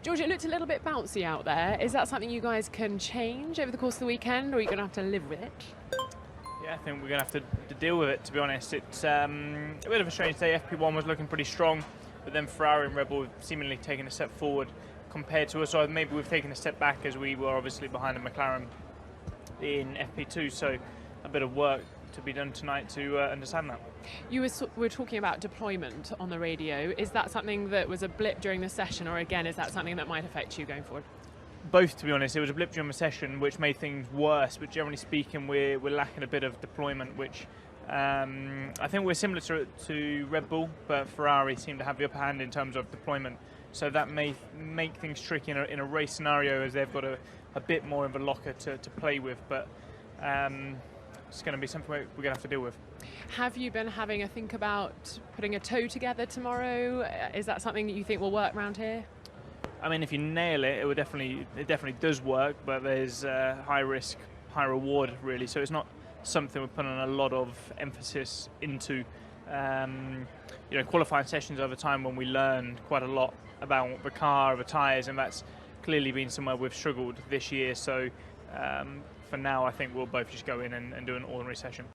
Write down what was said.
George, it looked a little bit bouncy out there. Is that something you guys can change over the course of the weekend, or are you going to have to live with it? Yeah, I think we're going to have to deal with it, to be honest. It's a bit of a strange day. FP1 was looking pretty strong, but then Ferrari and Red Bull have seemingly taken a step forward compared to us. Or maybe we've taken a step back as we were obviously behind the McLaren in FP2. So a bit of work to be done tonight to understand that. You were talking about deployment on the radio. Is that something that was a blip during the session, or again, is that something that might affect you going forward? Both, to be honest. It was a blip during the session which made things worse, but generally speaking we're lacking a bit of deployment, which I think we're similar to Red Bull, but Ferrari seem to have the upper hand in terms of deployment, so that may make things tricky in a race scenario, as they've got a bit more of a locker to play with, but it's going to be something we're going to have to deal with. Have you been having a think about putting a tow together tomorrow? Is that something that you think will work around here? I mean, if you nail it, it definitely does work, but there's high risk, high reward, really. So it's not something we're putting a lot of emphasis into. Qualifying sessions over time when we learned quite a lot about the car, the tyres, and that's clearly been somewhere we've struggled this year. So for now, I think we'll both just go in and do an ordinary session.